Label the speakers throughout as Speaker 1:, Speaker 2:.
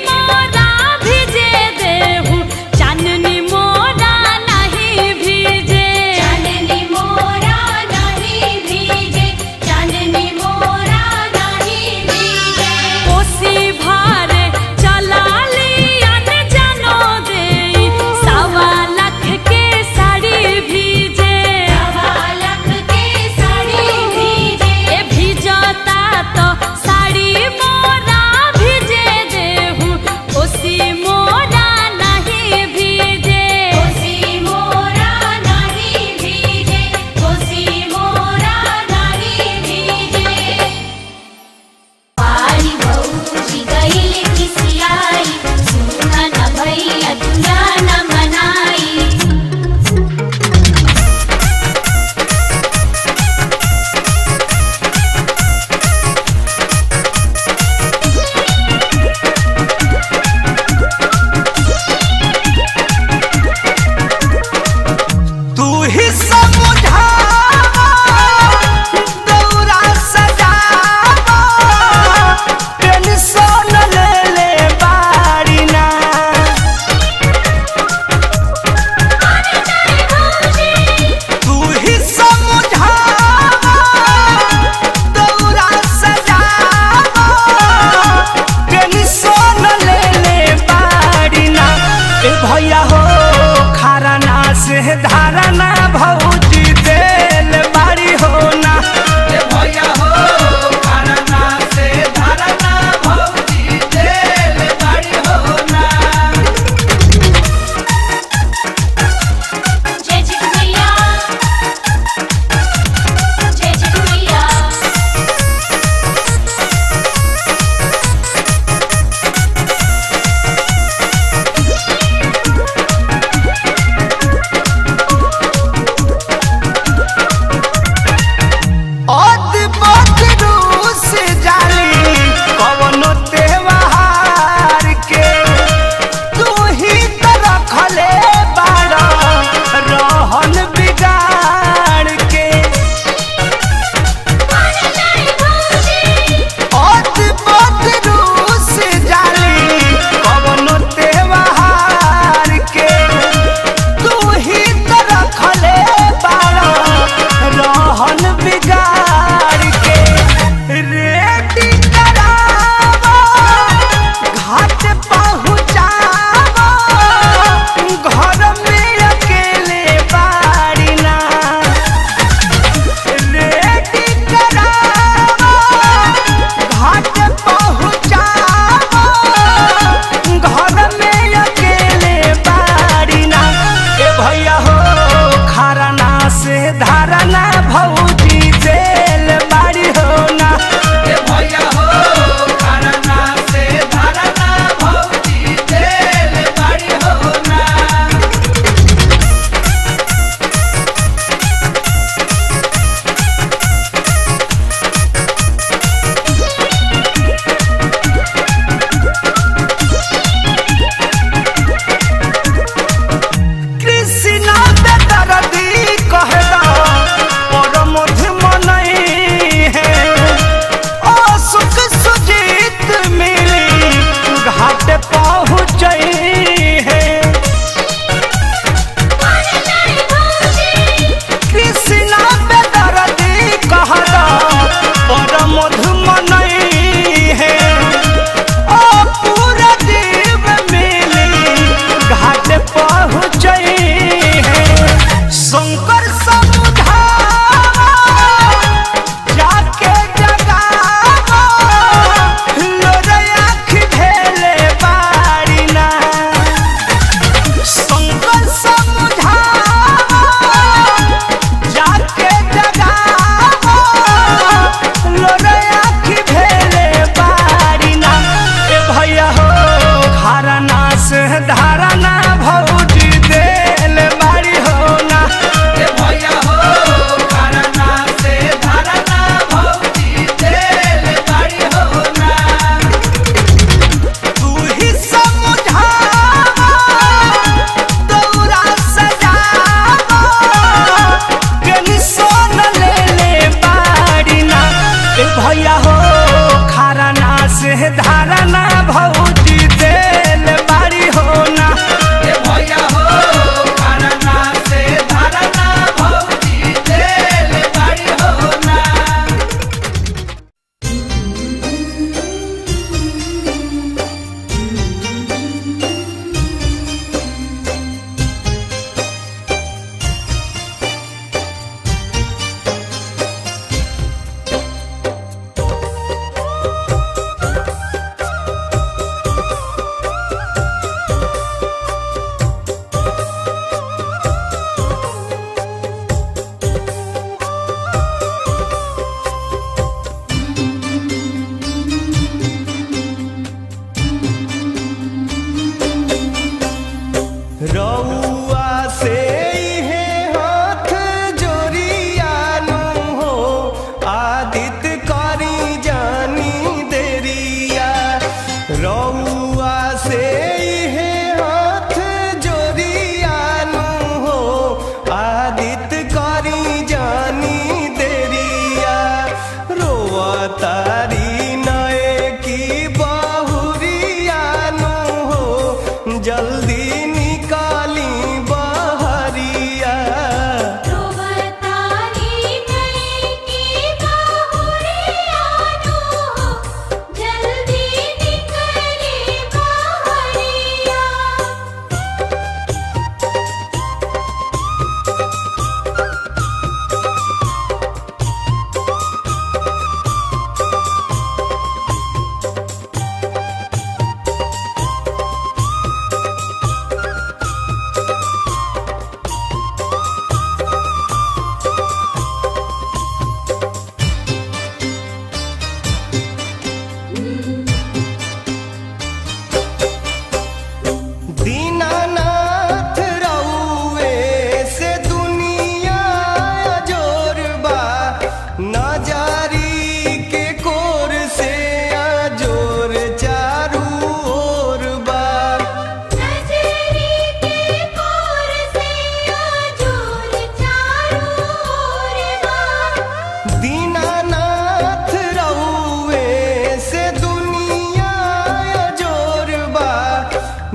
Speaker 1: मोरा भिजे देहु चांदनी मोरा नहीं भीजे
Speaker 2: चांदनी मोरा नहीं भीजे चांदनी मोरा नहीं भीजे
Speaker 1: कोसी भारे चलाली अनजानो देई 1.25 लाख के साड़ी भीजे
Speaker 2: 1.25 लाख के साड़ी भीजे
Speaker 1: ए भीजता तो साड़ी मोरा भिजे देहु कोसी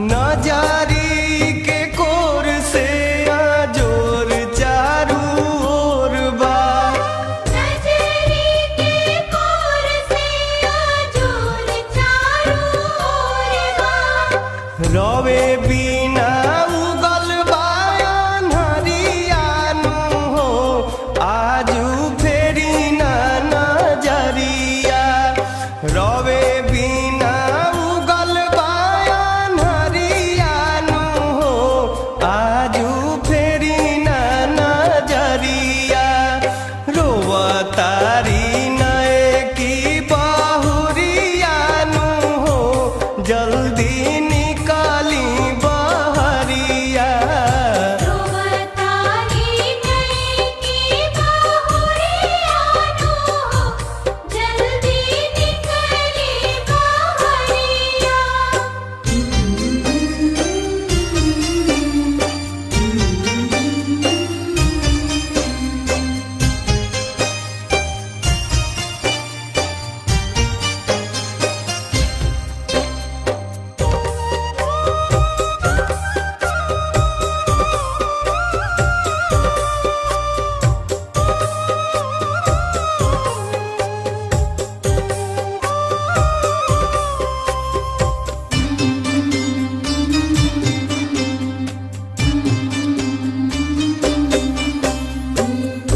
Speaker 3: नजारी के कोर से जोर चारू ओर बा।
Speaker 2: नजरी के कोर से जोर चारू ओर बा।
Speaker 3: रवे बिना उगल बा अन्हरियानु हो आजू फेरी ना नजरिया। रवे बिना उगल बा अन्हरियानु हो आजू फेरी ना नजरिया। रोवतारी नए की बहुरियानु हो जल्दी निकाली बहरिया।
Speaker 2: रोवतारी नई की बहुरियानु हो जल्दी निकली बहरिया।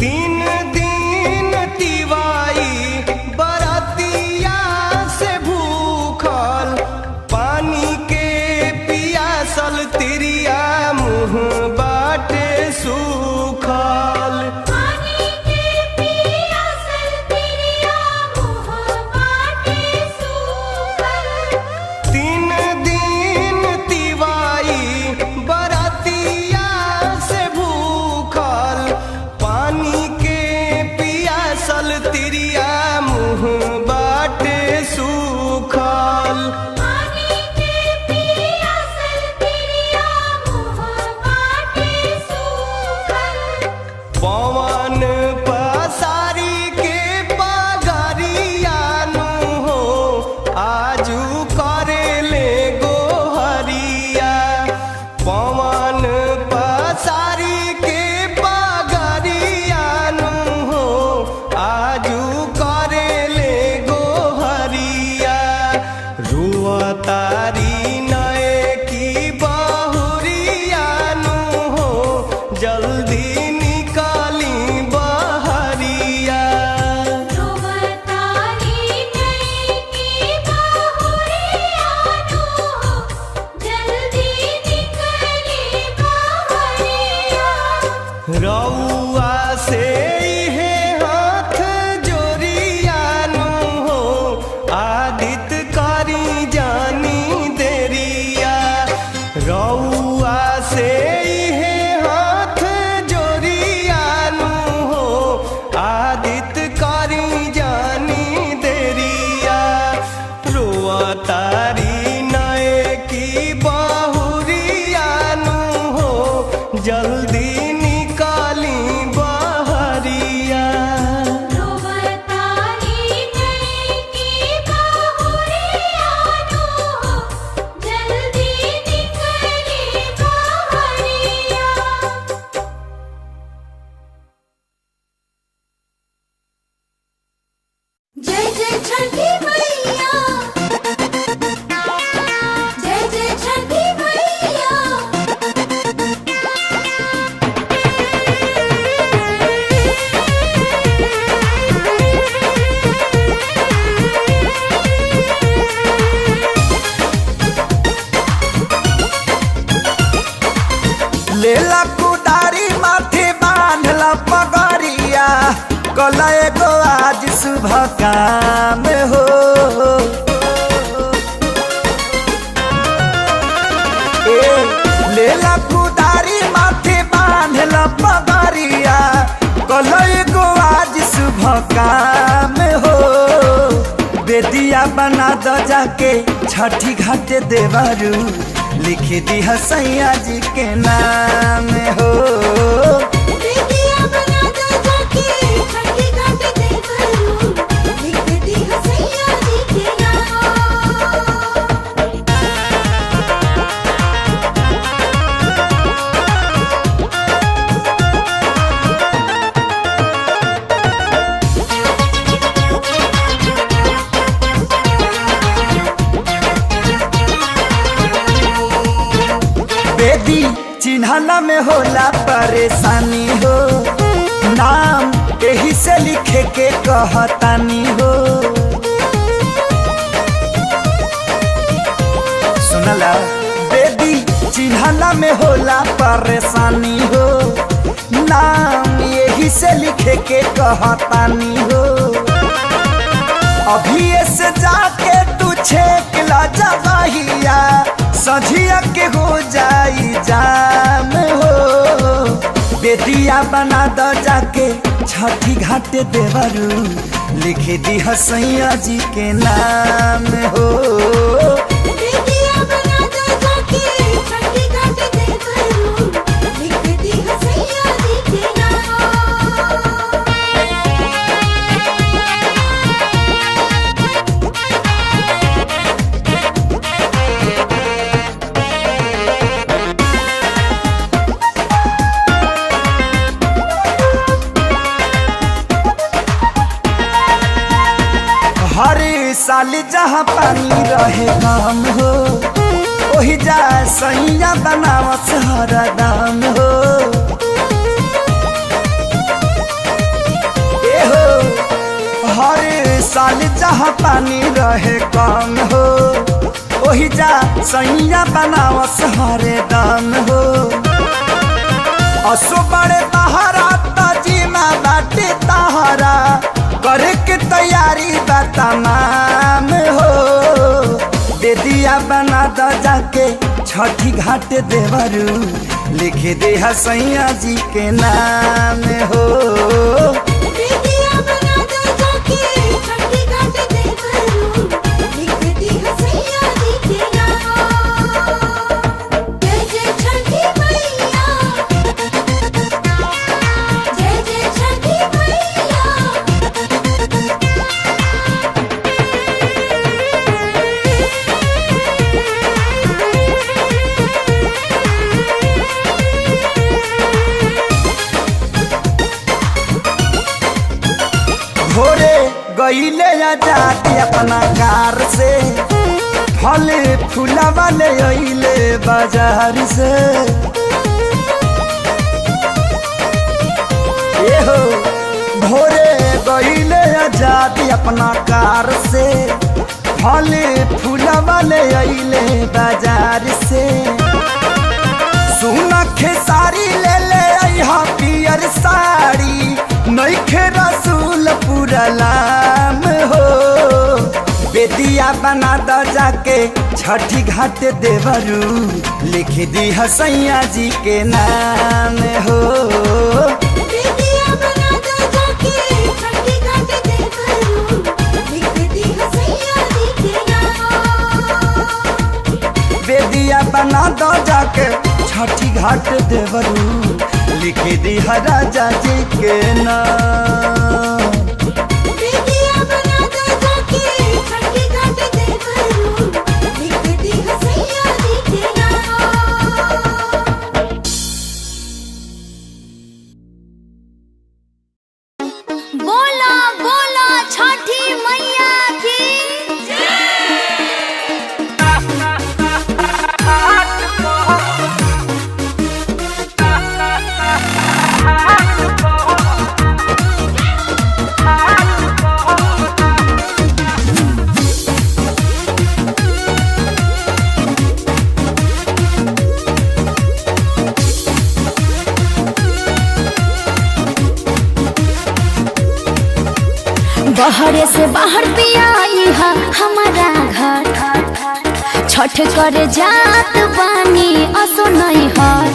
Speaker 3: तीन दिन तिवाई बरतिया से भूखल पानी के पियासल तिरिया मुँह बाटे सूखल।
Speaker 2: पानी के पियासल तिरिया मुँह बाटे सूखल।
Speaker 3: तीन दिन तिवाई बरतिया से भूखल पानी के पियासल तिरिया मुँह बाटे सूखल।
Speaker 2: पानी के पियासल तिरिया मुँह बाटे सूखल।
Speaker 3: पवन पसारी के पगरियानु हो आजू करेले गोहरिया। पवन पसारी के पगरियानु हो आजू करेले गोहरिया। रुअतारी नए की बहुरियानु हो जल्दी निकाली बहरिया।
Speaker 2: रोवतारी नई की बहुरियानु हो जल्दी निकली बहरिया।
Speaker 3: रउआ से इहे हाथ जोरियानु हो आदित करी जानी देरिया। रउआ से इहे हाथ जोरियानु हो आदित करी जानी देरिया। रोअतारी नए की बहुरियानु हो जल्दी निकाली बहरिया।
Speaker 2: रोवतारी नई की बहुरियानु हो जल्दी निकली बहरिया। जय जय छठी मैया। जय जय छठी मैया।
Speaker 4: लेला कुदारी माथे बांधला पगरिया कल एगो आज शुभ काम हो। ए लेला कुदारी माथे बांधला पगरिया कल एगो आज शुभ काम हो। बेदिया बना द जाके छठी घाट देवरू लिख दी सैया जी के नाम हो।
Speaker 2: बेटिया बना दो जाके छठी घाट देवरू लिख दी सैया जी के नाम।
Speaker 4: बेदी चिन्हला में होला परेशानी हो, नाम यही से लिखे के कहतानी हो। सुनला बेदी चिन्हला में होला परेशानी हो, नाम यही से लिखे के कहतानी हो। अभी से जाके तू छेक ला जवाहिया, सझिया के हो जाई जाम हो। बेदिया बना द जाके छठी घाटे देवरू, लिख दी हसैया जी के नाम हो।
Speaker 2: बेदिया बना दो जाके छठी घाट देवरू, लिख दी हसैया जी के नाम।
Speaker 4: हर साल जहाँ पानी रहे काम हो, वही जा सैया बनावत हरदम हो। ए हो हर साल जहाँ पानी रहे काम हो, वही जा सैया बनावत हरदम हो। असो बड़े बहारा तजीमा बाटे तहरा, करे के तैयारी बा तमाम हो। बेदिया बना द जाके छठी घाट देवरू, लिख दे हसैया जी के नाम हो।
Speaker 2: बेदिया बना दो जाके छठी घाट देवरू, लिख दी हसैया जी के नाम। जय जय छठी मैया, जय जय छठी मैया।
Speaker 4: भोरे गईले जाती अपना कार से, फल फूला वाले अइले बाजार से। ए हो भोरे गईले जाती अपना कार से, फल फूला वाले अइले बाजार से। सुना खेसारी ले ले अइहा पियर साड़ी, नइखे रसूल पूरा लाम हो। बेदिया बना द जाके छठी घाट देवरू, लिख दी हसैया जी के नाम हो।
Speaker 2: बेदिया बना दो जाके छठी घाट देवरू, लिख दी हसैया जी के नाम।
Speaker 4: बेदिया बना द जाके छठी घाट देवरू, लिख दी राजा जी के नाम।
Speaker 2: बेदिया बना दो जाके छठी घाट देवरू, लिख दी हसैया जी के नाम।
Speaker 1: बोला बोला छठी मैया की बहरे से बाहर पिया इहा हमारा घर, छठ करे जात बानी असो नहीं हर।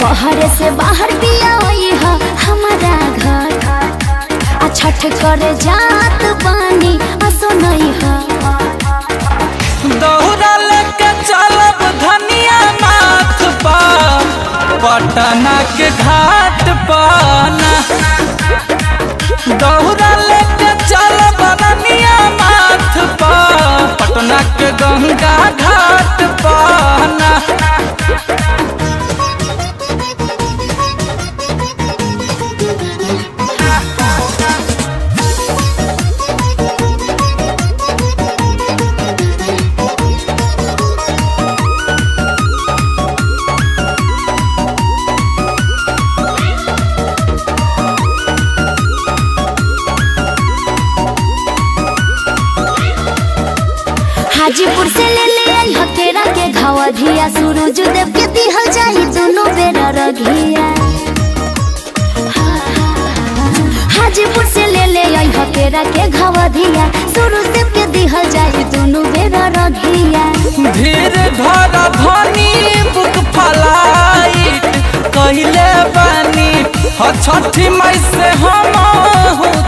Speaker 1: बहरे से बाहर पिया इहा हमारा घर, आ छठ करे जात बानी असो नहीं हर।
Speaker 5: दौरा लेके चलब धनिया नाथ पर, पटना के घाट पर ना। दौरा लेके चलब धनिया नाथ पर, पटना के गंगा घाट पर ना।
Speaker 1: से ले ले आई हकेरा के घावा धिया सूरज देव के दिहल जाई दोनों बेरा रघिया। हाजीपुर से ले ले आई हकेरा के घावा धिया सूरज देव के दिहल जाई दोनों बेरा रघिया।
Speaker 5: धीर धरा धनी बुक फलाइट कहले बानी छठी मई से हम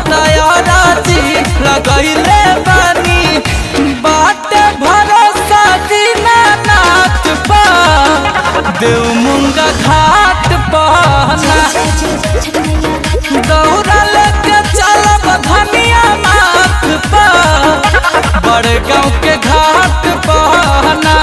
Speaker 5: तैयारा जी लगैले बानी बात भरोसा दीनानाथ पा देव मुंगा घाट पहना दौड़ा लेके चलब धनिया नाथ पा बड़े गाँव के घाट पहना।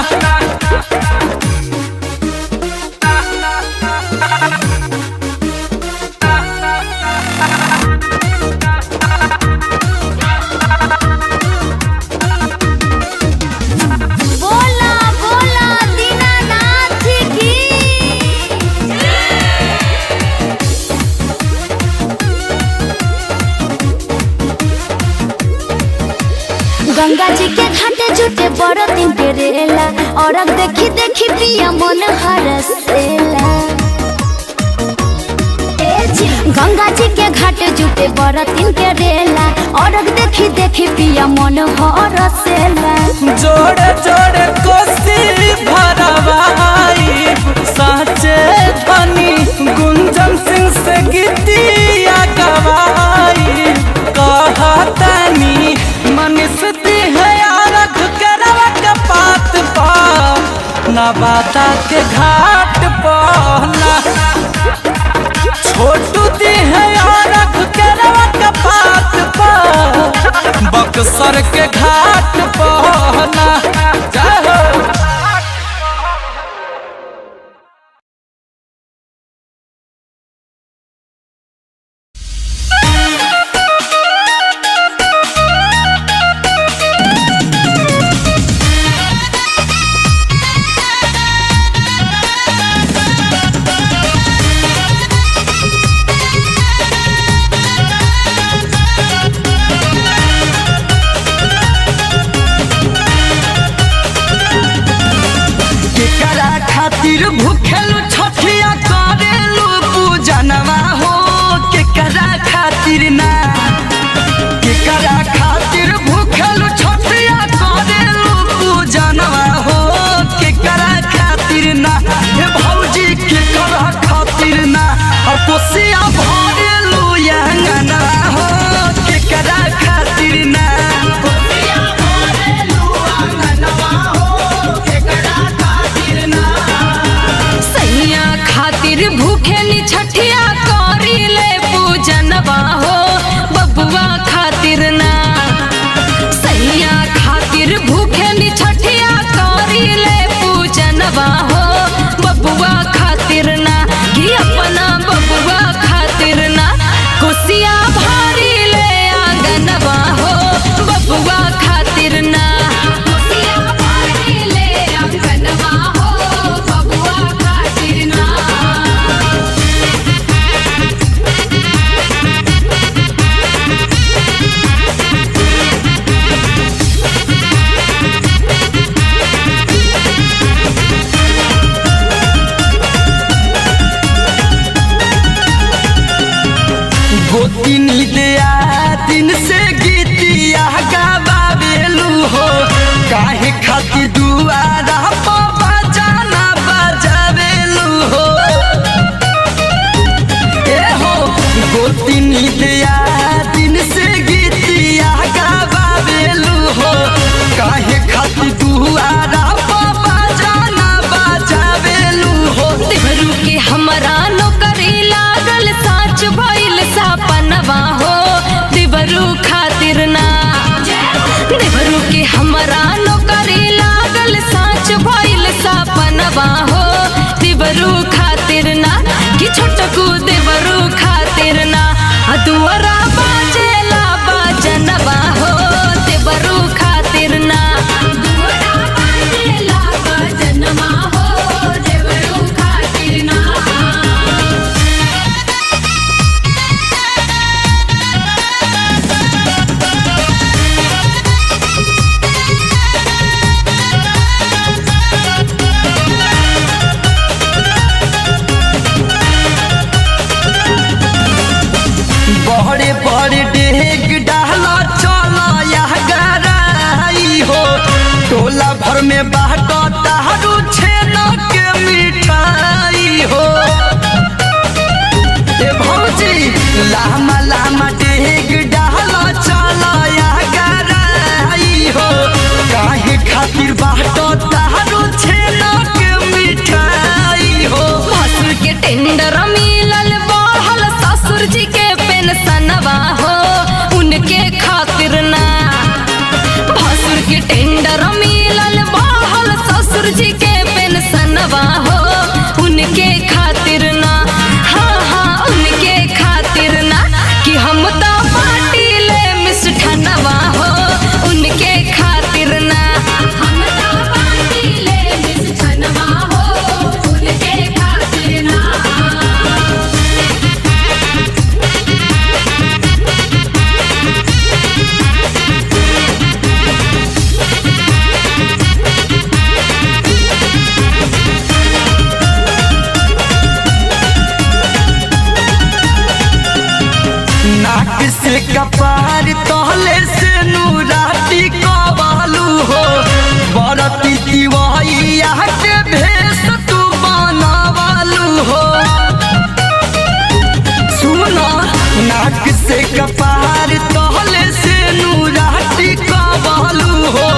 Speaker 1: बोला बोला दीनानाथ की। गंगा जी के घाटे जुटे बड़ दिन के रेला और अब देखी देखी पिया मन हरसेला। गंगा जी के घाटे जुटे बड़ दिन के रेला और अब देखी देखी पिया मन हरसेला।
Speaker 5: जोड़े जोड़े कोसी भरवाई साचे धनी गुंजन सिंह से गीतिया गवाई कहतनी मनीष दी है आरख के रवा के पात पा नवादा के घाट पहना छोटू दी है आरख के रवा के पात पा बक्सर के घाट पहना। जय हो।
Speaker 4: खातिर भूखेलु छठिया करेलु पूजनवा हो केकरा खातिर ना केकरा खातिर भूखेलु छठिया करेलु पूजनवा हो केकरा खातिर ना हे भौजी केकरा खातिर ना और कोसिया भरेलु यंगना हो केकरा खातिर ना कोसिया भरेलु अंगनवा हो केकरा खातिर ना
Speaker 6: सैया खातिर भूखेली छठिया करीले पूजनवा हो बबुआ खातिर ना सैया खातिर भूखेली छठिया करीले पूजनवा हो बबुआ खातिर ना कि अपना बबुआ खातिर ना कोसिया भारी ले आंगनवा हो बबुआ खातिर ना कोसिया भारी ले आंगनवा हो बबुआ खातिर ना।
Speaker 4: गोतिनी दिया दिन से गीतिया गावेलू हो काहे खातिर दुआरा पर बजाना बजावेलू हो ए हो गोतिनी दिया दिन से गीतिया गावेलू हो काहे खातिर दुआरा पर बजाना बजावेलू हो
Speaker 6: देवरू के हमरा नौकरी लागल साच भइल सपनवा हो देवरू खातिर ना देवरू के हमरा नौकरी लागल साच
Speaker 4: में बाटो तारू छेना के मिठाई हो ए भौजी लामा लामा डेग डाला चला या गराई हो काहे खातिर बाटो तारू छेना के मिठाई हो
Speaker 6: भसुर के टेंडर मिलल बढ़ल ससुर जी के पेंशनवा हो उनके खातिर ना भसुर के टेंडर मिलल बढ़ल ससुर जी के पेंशनवा हो उनके खातिर ना हाँ हाँ उनके खातिर ना कि हम तो पार्टी ले मिष्ठानवा हो उनके खातिर ना हम तो पार्टी ले मिष्ठानवा हो उनके खातिर ना।
Speaker 4: नाक से कपार तहले से नूराती कबालू हो बरती दिवाइया के भेष तू बनावालू हो सुनो नाक से कपार तहले से नूराती कबालू हो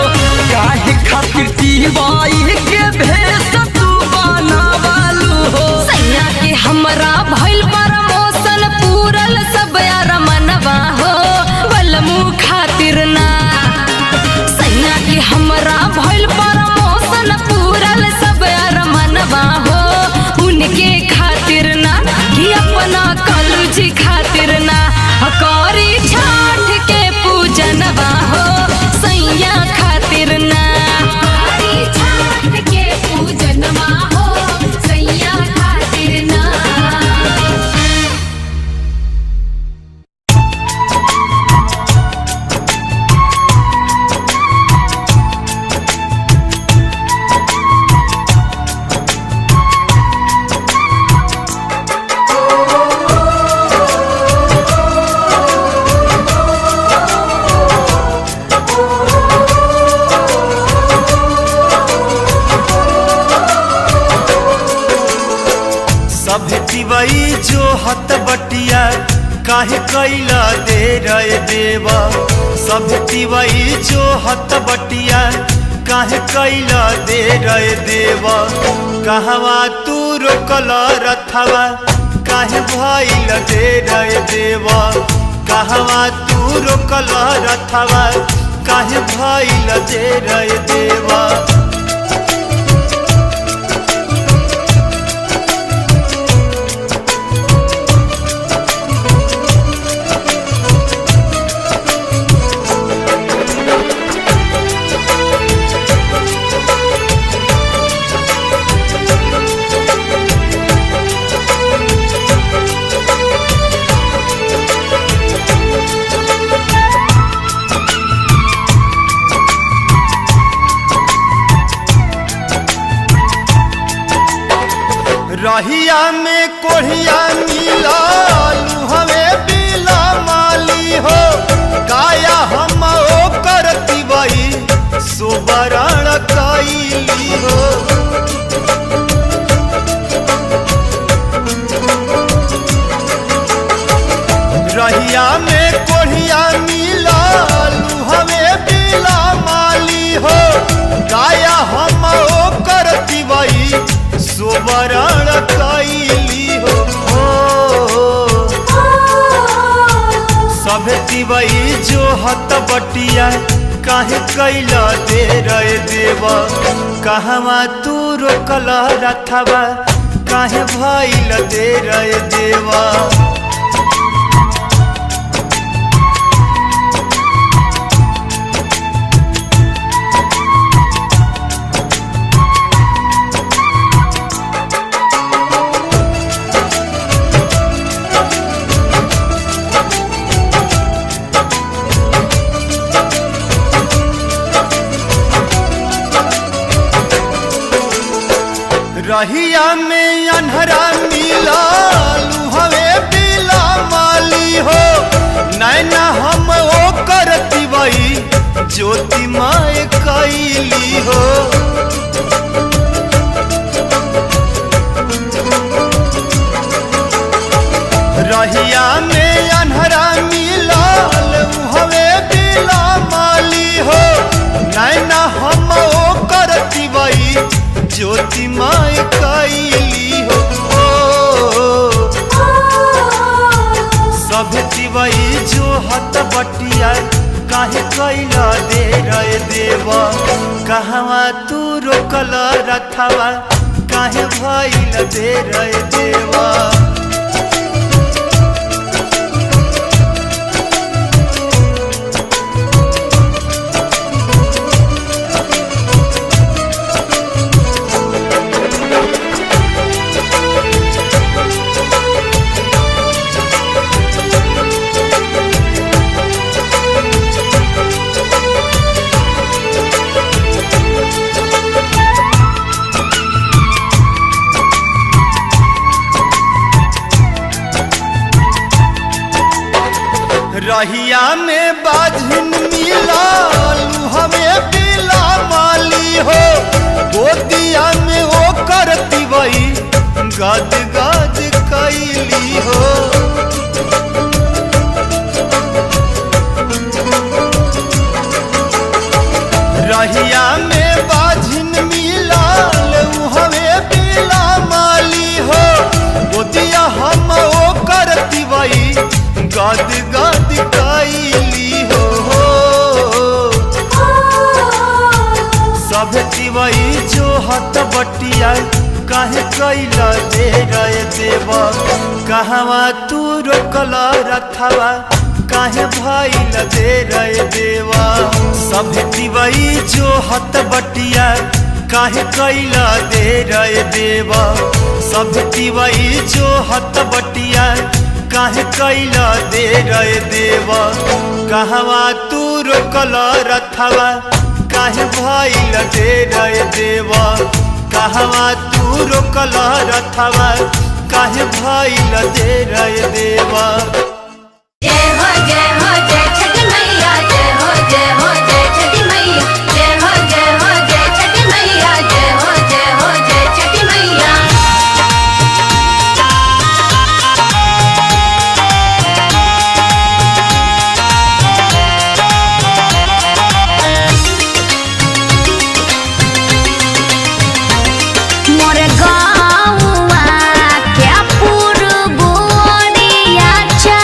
Speaker 4: काहे खातिर दिवाई के भेष तू बनावालू हो
Speaker 6: सैया के हमरा भइल प्रमोशन पूरल सब यार मनवा हो बलमू खातिर ना सैया के हमरा भइल प्रमोशन पूरल सब यार मनवा हो उनके खातिर ना कि अपना कलुजी खातिर ना करी छठ के पूजनवा हो सैया खातिर ना करी छठ के पूजनवा हो सैया खातिर ना।
Speaker 3: सभे तिवई जो हत बटिया काहे कैला दे रे देवा सभे तिवई जो हत बटिया काहे कैला दे रे देवा कहवा तू रोकल रथवा काहे भइल दे रे देवा कहवा तू रोकल रथवा काहे भइल दे रे देवा रहिया में कोढ़िया मिला हवे बिला माली हो काया हम ओ करती वही सुबरण कैली हो रहिया में कोढ़िया मिला हवे बिला माली हो काया हम ओ करती वही सुबरण कैली हो सभे तिवई जो हत बटिया काहे कैला दे रे देवा कहवा तू रोकल रथवा काहे भइल दे रे देवा रहिया में अन्हरा मिला हवे बिला माली हो नैना हम ओ करती वही ज्योतिमय कैली हो। रहिया में अन्हरा मिलल हवे बिला माली हो। नैना हम ओ करती बई ज्योतिमय कैली हो। सब तिवई जो हत बटिया काहे कैला दे रे देवा। कहवा तू रोकल रथवा काहे भइल दे रे देवा। रहिया में बाझिन मिलल हमें बिला माली हो। गोदिया में ओ करती बई गद गद कैली हो। रहिया में बाझिन मिलल हमें बिला माली हो। गोदिया हम ओ करती बई गद गद कैली हो। सब तिवई जो हत बटिया काहे कैला दे रे देवा। कहवा तू रोकल रथवा काहे भइल दे रे देवा। सब तिवई जो हत बटिया काहे कैला दे रे देवा। सब तिवई जो हत बटिया काहे कैला दे रे देवा। कहवा तू रोकल रथवा काहे भइल दे रे देवा। कहवा तू रोकल रथवा काहे भइल दे रे देवा।
Speaker 6: जय हो जय छठी मैया। जय हो जय छठी मैया। जय हो जय छठी मैया। जय हो जय छठी मैया।
Speaker 1: मोर गाँवा के पूर्व ओरिया चा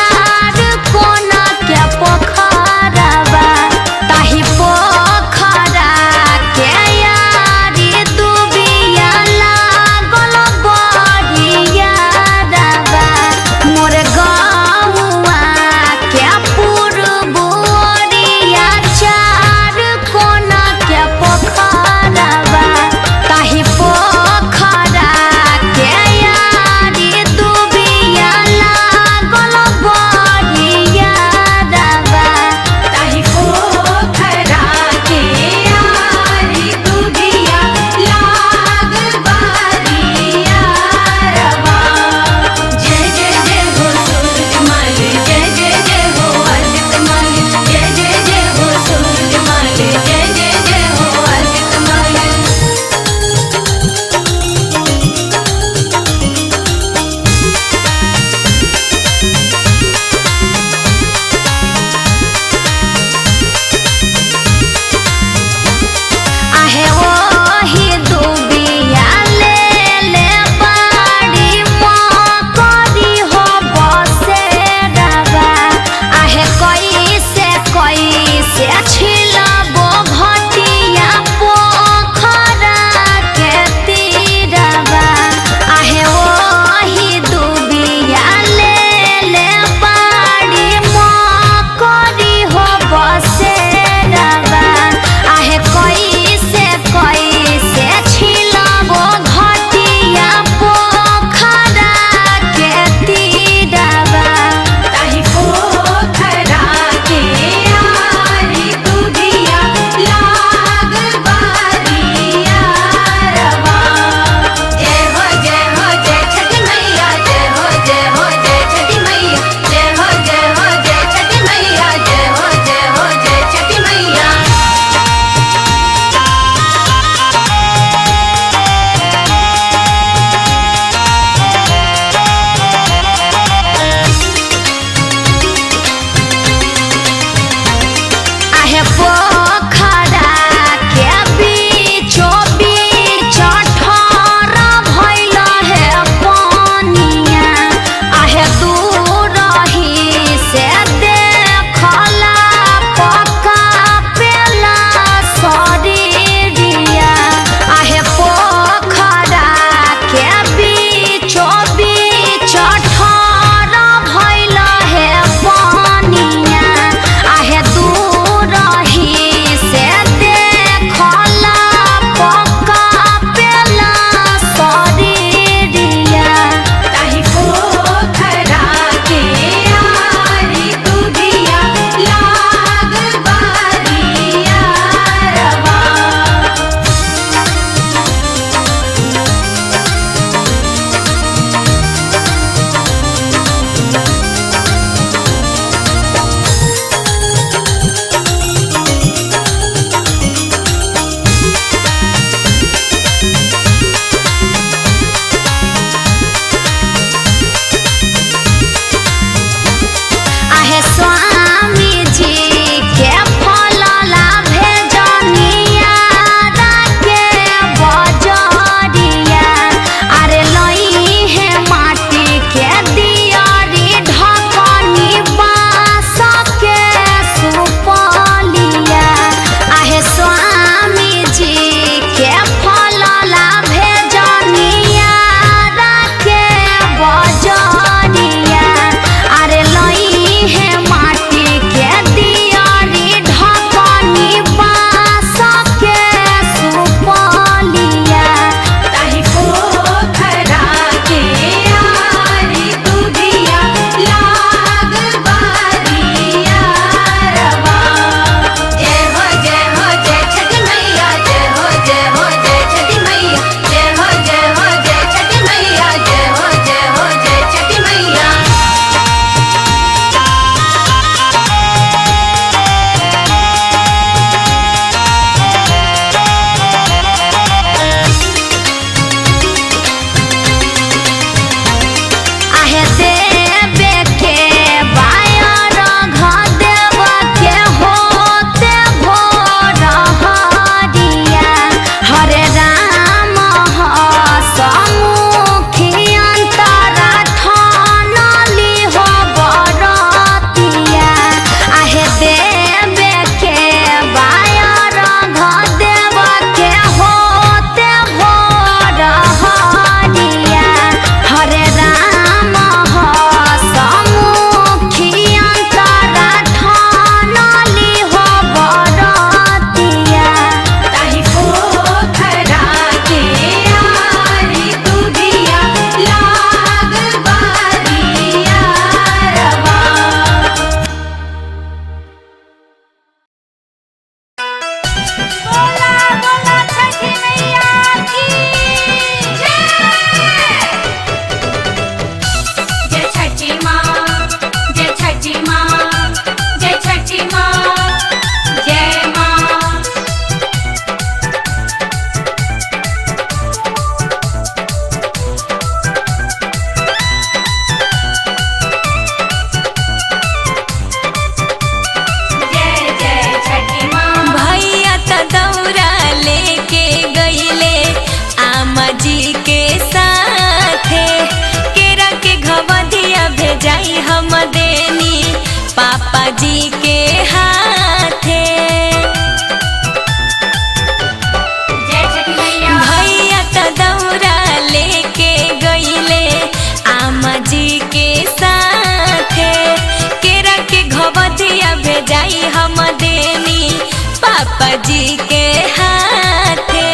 Speaker 6: जी के हाथे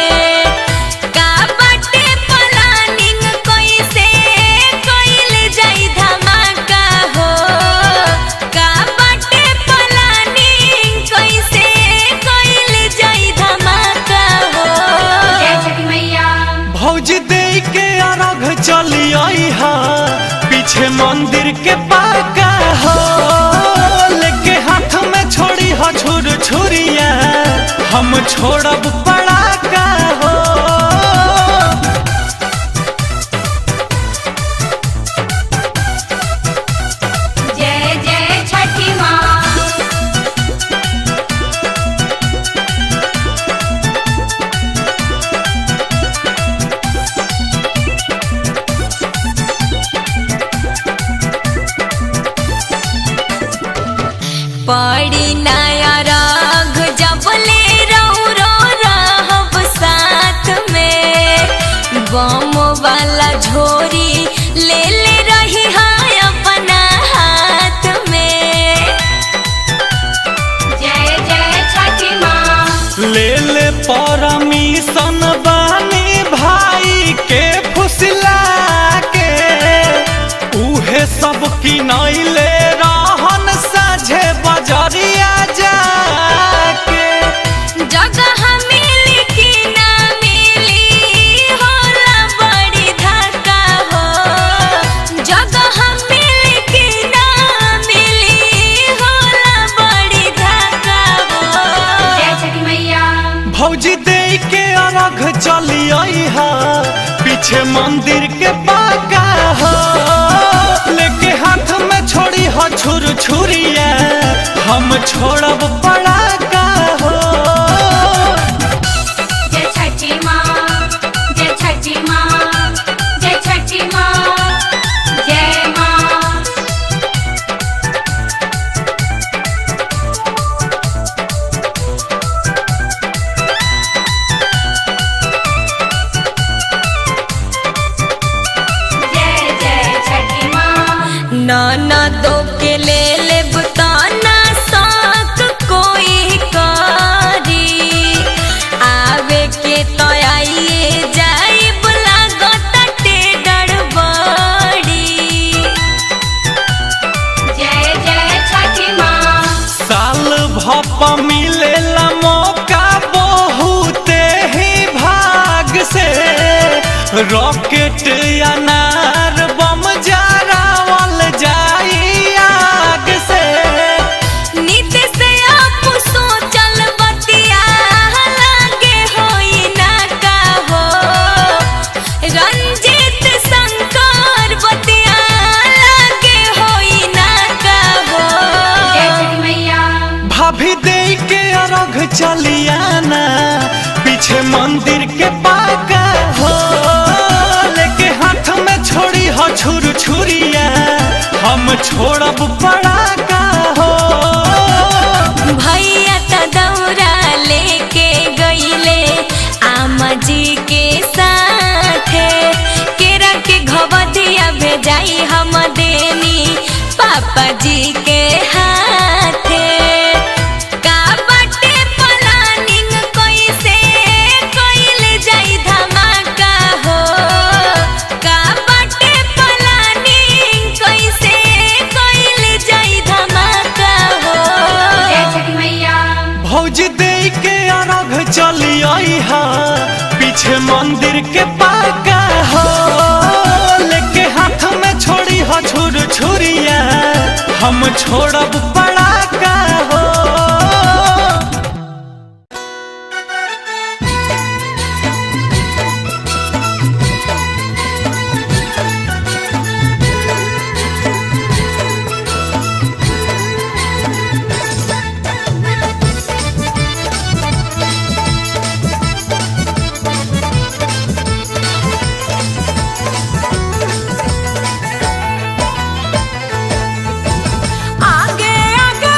Speaker 6: का बाटे प्लानिंग कैसे कइल जाई धमाका हो का बाटे प्लानिंग कैसे कइल जाई धमाका हो जय छठी मैया
Speaker 5: भौजी दे के अर्घ चली आई हा पीछे मंदिर के पाका हो लेके हाथ में छोड़ी हो छुर छुरिया हम छोड़ब पड़ाका हो
Speaker 6: जय जय छठी माँ पड़ी नया राग जब ले रो रहब साथ में बम वाला झोरी ले रही है अपना हाथ में जय जय छठी माँ
Speaker 5: ले परमिशन बानी भाई के फुसला के उहे सब की नइले रहन साझे बजरिया जाके
Speaker 6: जगह मिली कि ना मिली होला बड़ी धक्का हो जगह मिली कि ना मिली होला बड़ी धक्का हो जय छठी मैया
Speaker 5: भौजी दे के अर्घ चली आई हा पीछे मंदिर के पाका हो लेके हाथ में छोड़ी हो छुर छुरिया हम छोड़ब पड़ाका हो
Speaker 6: जय छठी माँ जय छठी माँ जय छठी माँ जय माँ जय जय छठी माँ ननदो के ले लेब ताना साथ कोई करी आवे के तो आइए जाइब लागत गड़बड़ी जय जय छठी माँ
Speaker 5: साल भप मिलेला मौका बहुते ही भाग से रॉकेट अनार बम जरावल जाई आग से
Speaker 6: नित से आप सोचल बतिया लागे होई ना का हो रंजित शंकर बतिया लागे होई ना का हो जय छठी मैया
Speaker 5: भाभी दे के अर्घ चलियाना पीछे मंदिर के पाका हो लेके हाथ में छोड़ी हो छुर छुरिया हम छोड़ब पड़ाका हो
Speaker 6: भैया त दौरा लेके गईले आमा जी के साथे केरा के घवधिया भेजाई हम देनी पापा जी के हाथे का बाटे प्लानिंग कैसे कइल जाई धमाका हो का बाटे प्लानिंग कैसे कइल जाई धमाका हो जय छठी मैया
Speaker 5: भौजी दे के अर्घ चली आई हा पीछे मंदिर के पाका हो लेके हाथ में छोड़ी हो छुर छुरिया हम छोड़ब पड़ाका हो
Speaker 2: आगे आगे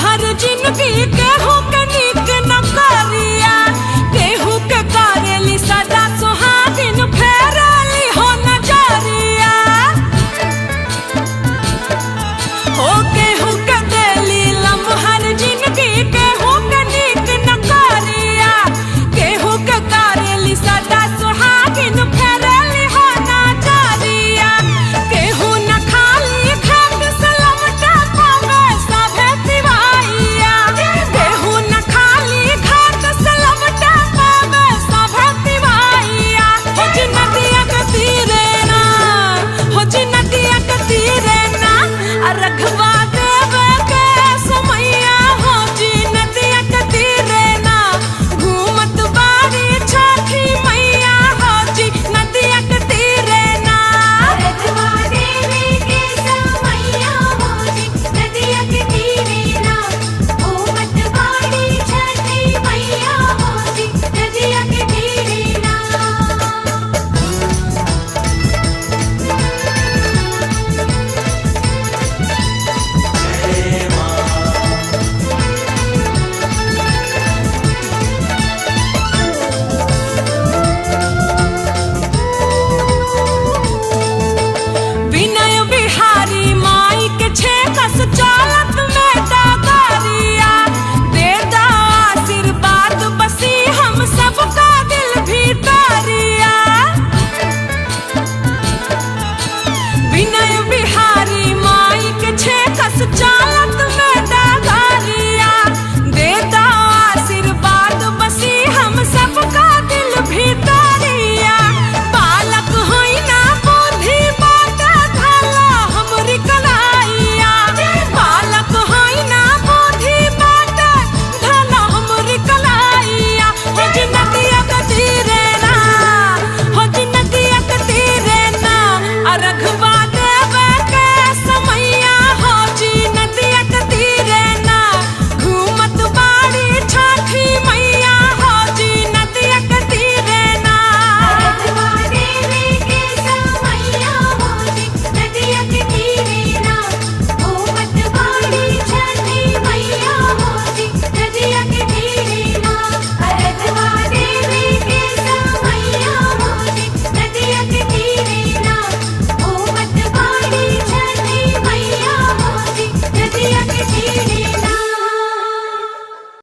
Speaker 2: हर जिंदगी के